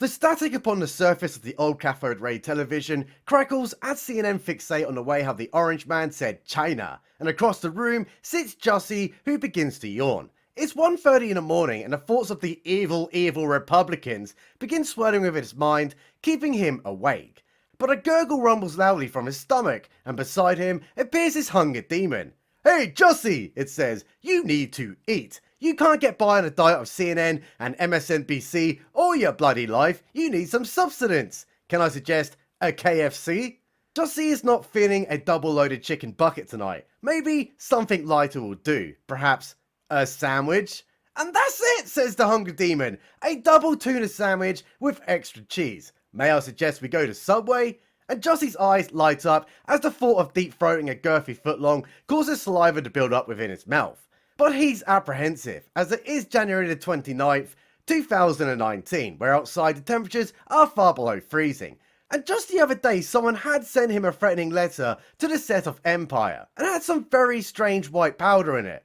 The static upon the surface of the old cathode ray television crackles as CNN fixate on the way how the orange man said China, and across the room sits Jussie, who begins to yawn. It's 1:30 in the morning and the thoughts of the evil Republicans begin swirling within his mind, keeping him awake. But a gurgle rumbles loudly from his stomach, and beside him appears his hunger demon. "Hey Jussie," it says, "you need to eat. You can't get by on a diet of CNN and MSNBC all your bloody life. You need some substance. Can I suggest a KFC?" Jussie is not feeling a double-loaded chicken bucket tonight. Maybe something lighter will do. Perhaps a sandwich? "And that's it," says the hunger demon. "A double tuna sandwich with extra cheese. May I suggest we go to Subway?" And Jussie's eyes light up as the thought of deep-throating a girthy footlong causes saliva to build up within his mouth. But he's apprehensive, as it is January the 29th, 2019, where outside the temperatures are far below freezing. And just the other day someone had sent him a threatening letter to the set of Empire, and had some very strange white powder in it.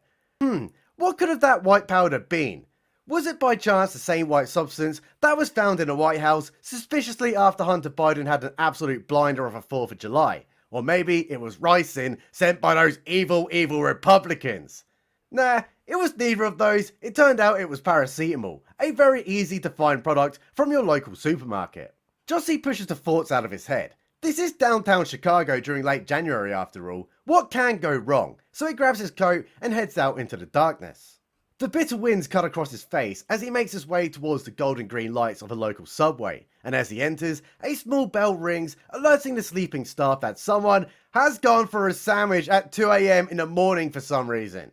What could have that white powder been? Was it by chance the same white substance that was found in the White House suspiciously after Hunter Biden had an absolute blinder of a 4th of July? Or maybe it was ricin sent by those evil Republicans? Nah, it was neither of those. It turned out it was paracetamol, a very easy to find product from your local supermarket. Jussie pushes the thoughts out of his head. This is downtown Chicago during late January after all. What can go wrong? So he grabs his coat and heads out into the darkness. The bitter winds cut across his face as he makes his way towards the golden green lights of a local Subway, and as he enters, a small bell rings, alerting the sleeping staff that someone has gone for a sandwich at 2 AM in the morning for some reason.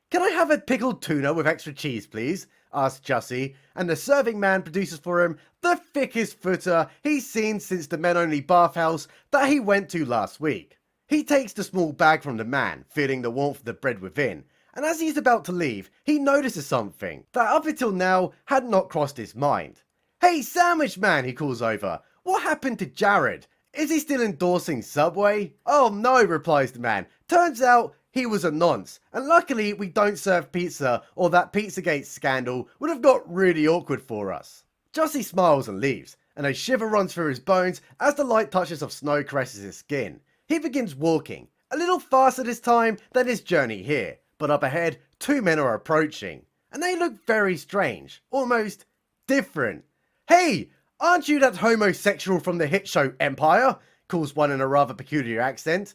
"Can I have a pickled tuna with extra cheese, please?" asks Jussie, and the serving man produces for him the thickest footer he's seen since the men-only bathhouse that he went to last week. He takes the small bag from the man, feeling the warmth of the bread within, and as he's about to leave, he notices something that up until now had not crossed his mind. "Hey sandwich man," he calls over, "what happened to Jared? Is he still endorsing Subway?" "Oh no," replies the man, "turns out he was a nonce, and luckily we don't serve pizza or that Pizzagate scandal would have got really awkward for us." Jussie smiles and leaves, and a shiver runs through his bones as the light touches of snow caresses his skin. He begins walking, a little faster this time than his journey here, but up ahead 2 men are approaching, and they look very strange, almost different. "Hey, aren't you that homosexual from the hit show Empire?" calls one in a rather peculiar accent.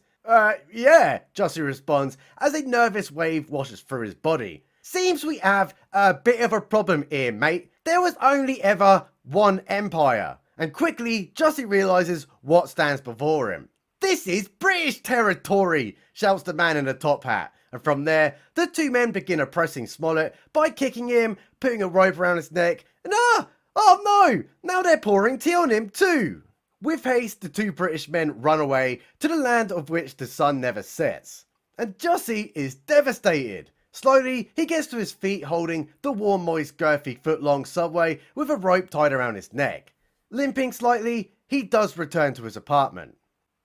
Yeah," Jussie responds as a nervous wave washes through his body. "Seems we have a bit of a problem here, mate. There was only ever one Empire." And quickly, Jussie realises what stands before him. "This is British territory," shouts the man in the top hat. And from there, the 2 men begin oppressing Smollett by kicking him, putting a rope around his neck, and oh no! Now they're pouring tea on him too! With haste, the 2 British men run away to the land of which the sun never sets. And Jussie is devastated. Slowly, he gets to his feet holding the warm, moist, girthy, foot-long Subway with a rope tied around his neck. Limping slightly, he does return to his apartment.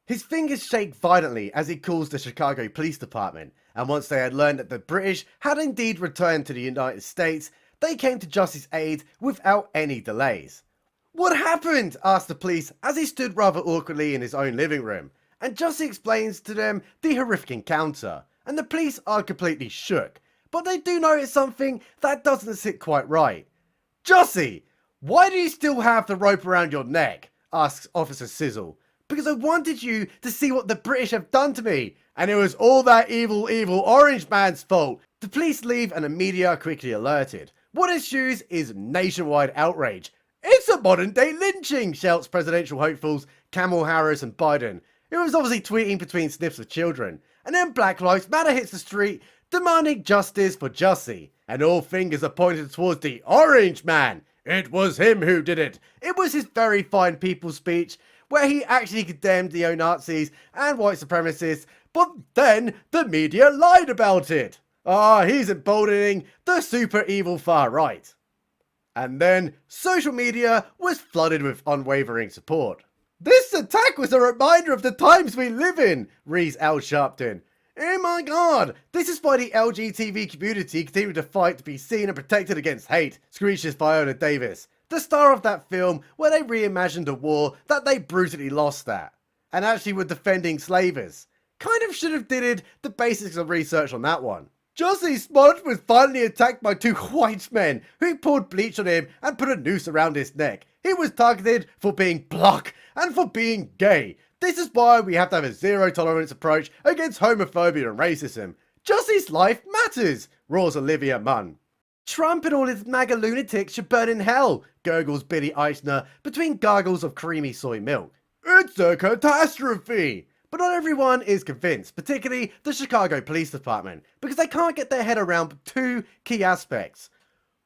His fingers shake violently as he calls the Chicago Police Department, and once they had learned that the British had indeed returned to the United States, they came to Jussie's aid without any delays. "What happened?" asked the police as he stood rather awkwardly in his own living room, and Jussie explains to them the horrific encounter, and the police are completely shook, but they do notice something that doesn't sit quite right. "Jussie, why do you still have the rope around your neck?" asks Officer Sizzle. "Because I wanted you to see what the British have done to me, and it was all that evil orange man's fault." The police leave and the media are quickly alerted. What ensues is nationwide outrage. "It's a modern day lynching," shouts presidential hopefuls Kamala Harris and Biden, who was obviously tweeting between sniffs of children. And then Black Lives Matter hits the street, demanding justice for Jussie. And all fingers are pointed towards the orange man. It was him who did it. It was his very fine people's speech, where he actually condemned neo-Nazis and white supremacists, but then the media lied about it. He's emboldening the super evil far right. And then social media was flooded with unwavering support. "This attack was a reminder of the times we live in," reads Al Sharpton. "Oh my god, this is why the LGTB community continue to fight to be seen and protected against hate," screeches Viola Davis. the star of that film where they reimagined a war that they brutally lost at, and actually were defending slavers. Kind of should have did the basics of research on that one. Jussie Smollett was finally attacked by two white men who poured bleach on him and put a noose around his neck. He was targeted for being black and for being gay. This is why we have to have a zero tolerance approach against homophobia and racism. Jussie's life matters, roars Olivia Munn. Trump and all his MAGA lunatics should burn in hell, gurgles Billy Eichner between gargles of creamy soy milk. It's a catastrophe! But not everyone is convinced, particularly the Chicago Police Department, because they can't get their head around two key aspects.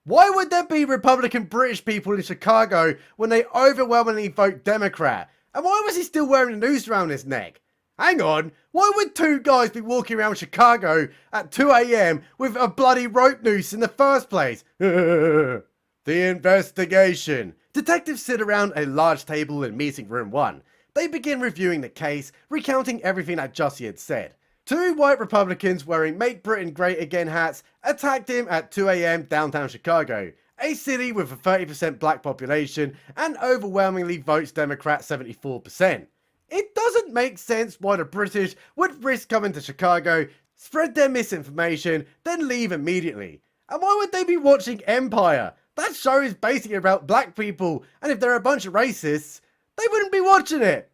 Why would there be Republican British people in Chicago when they overwhelmingly vote Democrat? And why was he still wearing a noose around his neck? Hang on, why would two guys be walking around Chicago at 2 AM with a bloody rope noose in the first place? The investigation. Detectives sit around a large table in meeting room 1. They begin reviewing the case, recounting everything that Jussie had said. Two white Republicans wearing Make Britain Great Again hats attacked him at 2 AM downtown Chicago, a city with a 30% black population and overwhelmingly votes Democrat 74%. It doesn't make sense why the British would risk coming to Chicago, spread their misinformation, then leave immediately. And why would they be watching Empire? That show is basically about black people, and if they're a bunch of racists, they wouldn't be watching it.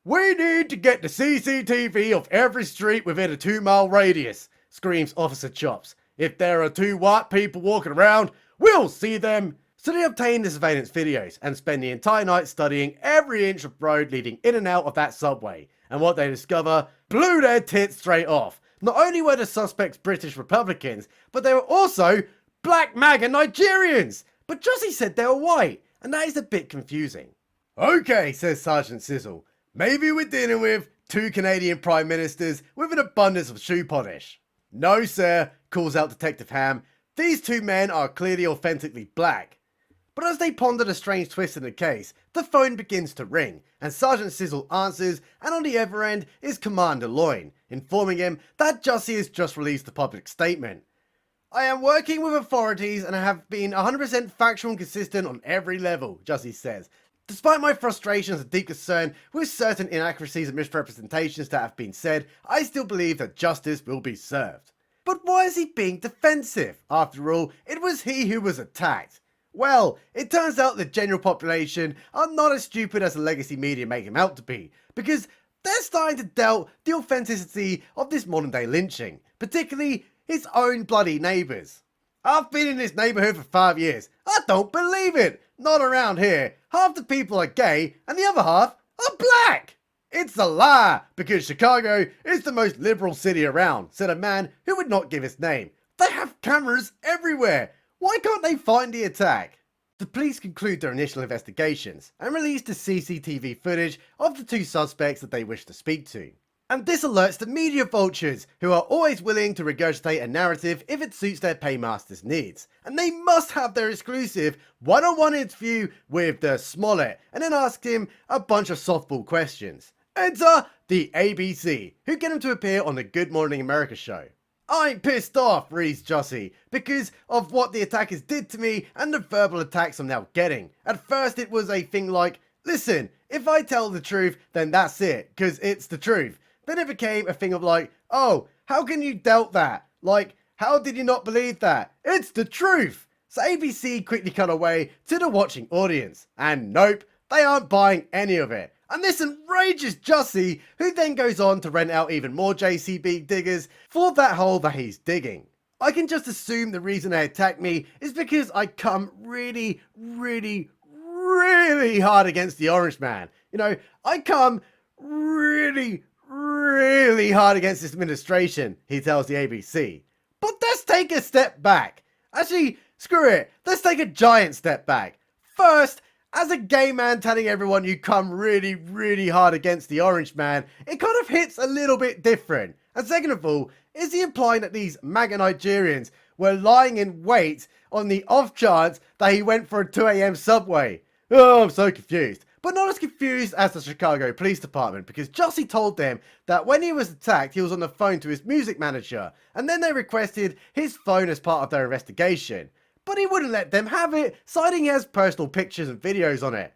We need to get the CCTV of every street within a 2-mile radius, screams Officer Chops. If there are two white people walking around, we'll see them. So they obtain the surveillance videos and spend the entire night studying every inch of road leading in and out of that subway. And what they discover blew their tits straight off. Not only were the suspects British Republicans, but they were also black MAGA Nigerians. But Jussie said they were white, and that is a bit confusing. Okay, says Sergeant Sizzle. Maybe we're dealing with two Canadian Prime Ministers with an abundance of shoe polish. No, sir, calls out Detective Ham. These two men are clearly authentically black. But as they ponder the strange twist in the case, the phone begins to ring, and Sergeant Sizzle answers, and on the other end is Commander Loyne, informing him that Jussie has just released a public statement. I am working with authorities and have been 100% factual and consistent on every level, Jussie says. Despite my frustrations and deep concern with certain inaccuracies and misrepresentations that have been said, I still believe that justice will be served. But why is he being defensive? After all, it was he who was attacked. Well, it turns out the general population are not as stupid as the legacy media make him out to be, because they're starting to doubt the authenticity of this modern day lynching, particularly his own bloody neighbours. I've been in this neighbourhood for 5 years. I don't believe it. Not around here. Half the people are gay and the other half are black. It's a lie, because Chicago is the most liberal city around, said a man who would not give his name. They have cameras everywhere. Why can't they find the attack? The police conclude their initial investigations and release the CCTV footage of the two suspects that they wish to speak to. And this alerts the media vultures, who are always willing to regurgitate a narrative if it suits their paymaster's needs. And they must have their exclusive one-on-one interview with the Smollett, and then ask him a bunch of softball questions. Enter the ABC, who get him to appear on the Good Morning America show. I'm pissed off, reads Jussie, because of what the attackers did to me and the verbal attacks I'm now getting. At first it was a thing like, listen, if I tell the truth, then that's it, because it's the truth. Then it became a thing of like, oh, how can you doubt that? Like, how did you not believe that? It's the truth! So ABC quickly cut away to the watching audience. And nope, they aren't buying any of it. And this enrages Jussie, who then goes on to rent out even more JCB diggers for that hole that he's digging. I can just assume the reason they attacked me is because I come really hard against the Orange Man. You know, I come really hard against this administration, he tells the ABC. But let's take a step back. Actually, screw it. Let's take a giant step back. First, as a gay man telling everyone you come really hard against the Orange Man, it kind of hits a little bit different. And second of all, is he implying that these MAGA Nigerians were lying in wait on the off chance that he went for a 2 AM subway? Oh, I'm so confused. But not as confused as the Chicago Police Department, because Jussie told them that when he was attacked, he was on the phone to his music manager, and then they requested his phone as part of their investigation. but he wouldn't let them have it, citing he has personal pictures and videos on it.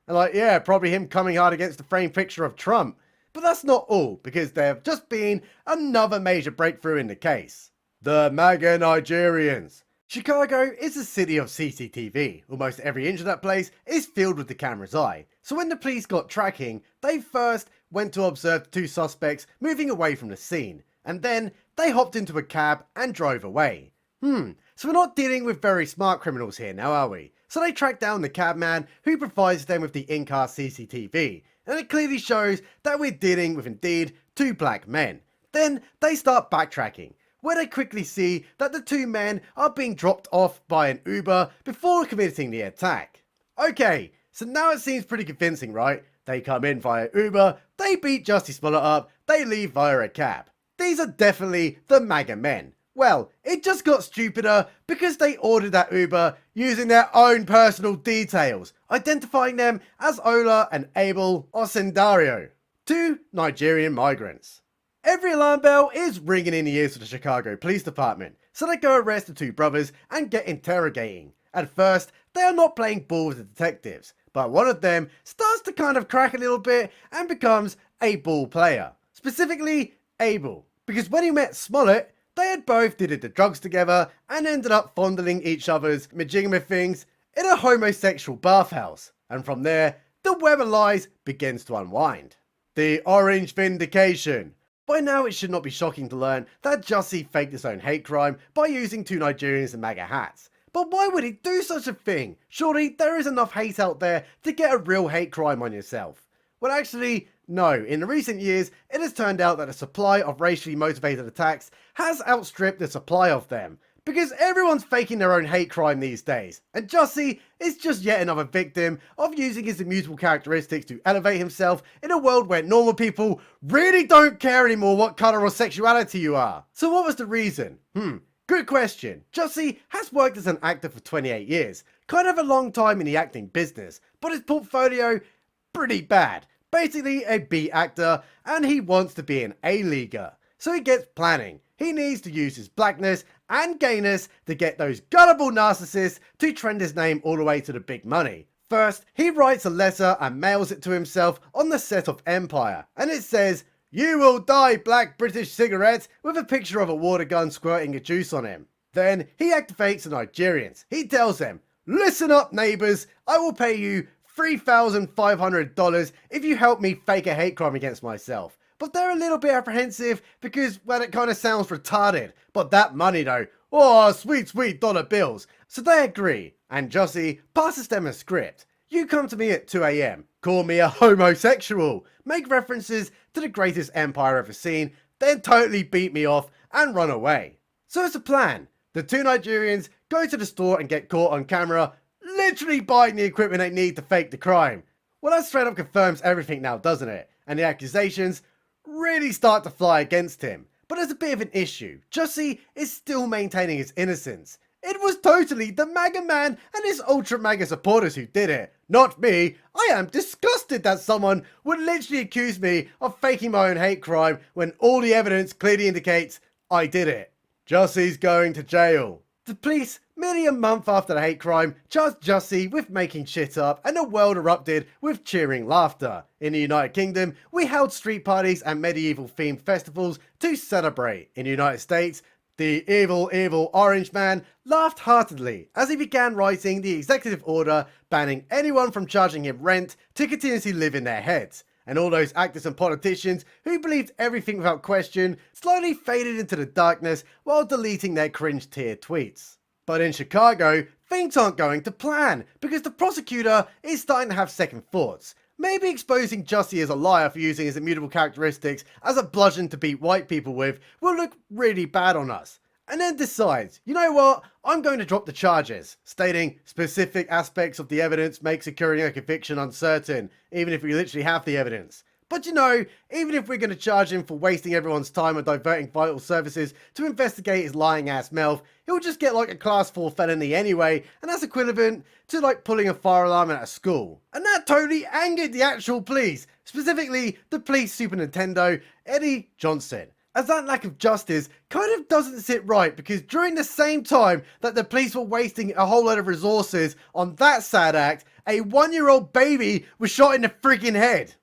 And yeah, probably him coming hard against the framed picture of Trump. But that's not all, because there have just been another major breakthrough in the case. The MAGA Nigerians. Chicago is a city of CCTV. Almost every inch of that place is filled with the camera's eye. So when the police got tracking, they first went to observe the two suspects moving away from the scene. And then they hopped into a cab and drove away. So we're not dealing with very smart criminals here now, are we? So they track down the cabman who provides them with the in-car CCTV. And it clearly shows that we're dealing with indeed two black men. Then they start backtracking, where they quickly see that the two men are being dropped off by an Uber before committing the attack. Okay, so now it seems pretty convincing, right? They come in via Uber, they beat Jussie Smollett up, they leave via a cab. These are definitely the MAGA men. Well, it just got stupider because they ordered that Uber using their own personal details, identifying them as Ola and Abel Osendario, two Nigerian migrants. Every alarm bell is ringing in the ears of the Chicago Police Department, so they go arrest the two brothers and get interrogating. At first, they are not playing ball with the detectives, but one of them starts to kind of crack a little bit and becomes a ball player. Specifically, Abel, because when he met Smollett, they had both did the drugs together and ended up fondling each other's majigama things in a homosexual bathhouse. And from there, the web of lies begins to unwind. The Orange Vindication. By now it should not be shocking to learn that Jussie faked his own hate crime by using two Nigerians in MAGA hats. But why would he do such a thing? Surely there is enough hate out there to get a real hate crime on yourself. Well, actually, no. In the recent years, it has turned out that the supply of racially motivated attacks has outstripped the supply of them. Because everyone's faking their own hate crime these days. And Jussie is just yet another victim of using his immutable characteristics to elevate himself in a world where normal people really don't care anymore what colour or sexuality you are. So what was the reason? Good question. Jussie has worked as an actor for 28 years. Kind of a long time in the acting business. But his portfolio, pretty bad. Basically a B actor, and he wants to be an A-leaguer. So he gets planning. He needs to use his blackness and gayness to get those gullible narcissists to trend his name all the way to the big money. First, he writes a letter and mails it to himself on the set of Empire. And it says, "You will die, black British cigarette," with a picture of a water gun squirting a juice on him. Then he activates the Nigerians. He tells them, "Listen up, neighbours, I will pay you $3,500 if you help me fake a hate crime against myself." But they're a little bit apprehensive because, well, it kind of sounds retarded. But that money though, oh, sweet, sweet dollar bills. So they agree, and Jussie passes them a script. "You come to me at 2 AM, call me a homosexual, make references to the greatest empire ever seen, then totally beat me off and run away." So it's a plan. The two Nigerians go to the store and get caught on camera, literally buying the equipment they need to fake the crime. Well, that straight up confirms everything now, doesn't it? And the accusations really start to fly against him. But there's a bit of an issue. Jussie is still maintaining his innocence. It was totally the MAGA man and his ultra MAGA supporters who did it, not me. I am disgusted that someone would literally accuse me of faking my own hate crime when all the evidence clearly indicates I did it. Jussie's going to jail. The police, merely a month after the hate crime, charged Jussie with making shit up, and the world erupted with cheering laughter. In the United Kingdom, we held street parties and medieval themed festivals to celebrate. In the United States, the evil orange man laughed heartedly as he began writing the executive order banning anyone from charging him rent to continuously live in their heads. And all those actors and politicians who believed everything without question slowly faded into the darkness while deleting their cringe tier tweets. But in Chicago, things aren't going to plan because the prosecutor is starting to have second thoughts. Maybe exposing Jussie as a liar for using his immutable characteristics as a bludgeon to beat white people with will look really bad on us. And then decides, you know what, I'm going to drop the charges, stating specific aspects of the evidence make securing a conviction uncertain, even if we literally have the evidence. But you know, even if we're going to charge him for wasting everyone's time and diverting vital services to investigate his lying ass mouth, he'll just get like a class 4 felony anyway, and that's equivalent to like pulling a fire alarm at a school. And that totally angered the actual police, specifically the police superintendent, Eddie Johnson. As that lack of justice kind of doesn't sit right, because during the same time that the police were wasting a whole lot of resources on that sad act, a 1-year-old baby was shot in the friggin' head.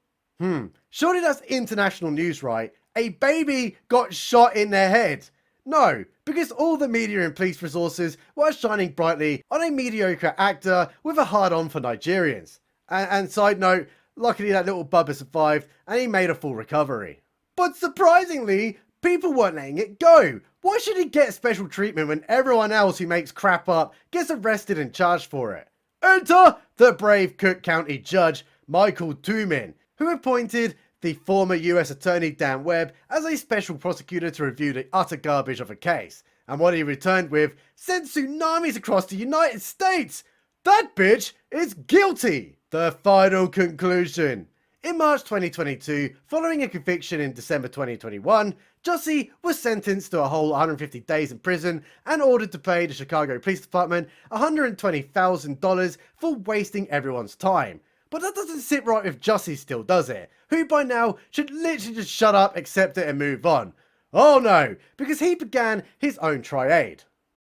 Surely that's international news, right? A baby got shot in their head. No, because all the media and police resources were shining brightly on a mediocre actor with a hard-on for Nigerians. And side note, luckily that little bubba survived and he made a full recovery. But surprisingly, people weren't letting it go. Why should he get special treatment when everyone else who makes crap up gets arrested and charged for it? Enter the brave Cook County judge, Michael Toomin, who appointed the former US Attorney Dan Webb as a special prosecutor to review the utter garbage of a case. And what he returned with sent tsunamis across the United States. That bitch is guilty. The final conclusion. In March 2022, following a conviction in December 2021, Jussie was sentenced to a whole 150 days in prison and ordered to pay the Chicago Police Department $120,000 for wasting everyone's time. But that doesn't sit right with Jussie still, does it? Who by now should literally just shut up, accept it and move on. Oh no, because he began his own tirade.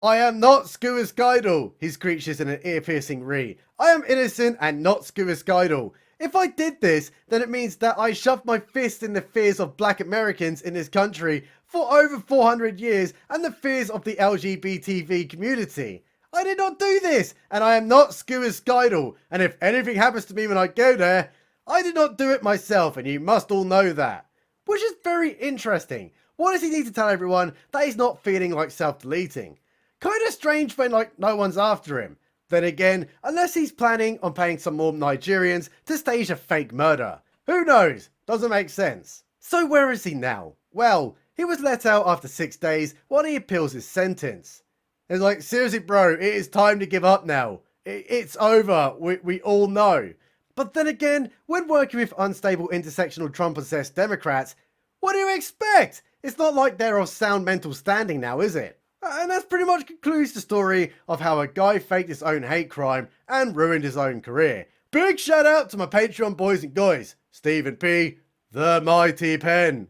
I am not Scuiscidal, he screeches in an ear-piercing re. I am innocent and not Scuiscidal. If I did this, then it means that I shoved my fist in the fears of black Americans in this country for over 400 years and the fears of the LGBTV community. I did not do this, and I am not Scuiscidal, and if anything happens to me when I go there, I did not do it myself, and you must all know that. Which is very interesting. Why does he need to tell everyone that he's not feeling like self-deleting? Kinda strange when no one's after him. Then again, unless he's planning on paying some more Nigerians to stage a fake murder. Who knows? Doesn't make sense. So where is he now? Well, he was let out after 6 days while he appeals his sentence. It's like, seriously bro, it is time to give up now. It's over, we all know. But then again, when working with unstable intersectional Trump-obsessed Democrats, what do you expect? It's not like they're of sound mental standing now, is it? And that pretty much concludes the story of how a guy faked his own hate crime and ruined his own career. Big shout out to my Patreon boys and guys, Stephen P, the Mighty Pen.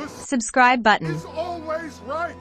Subscribe button. Is always right.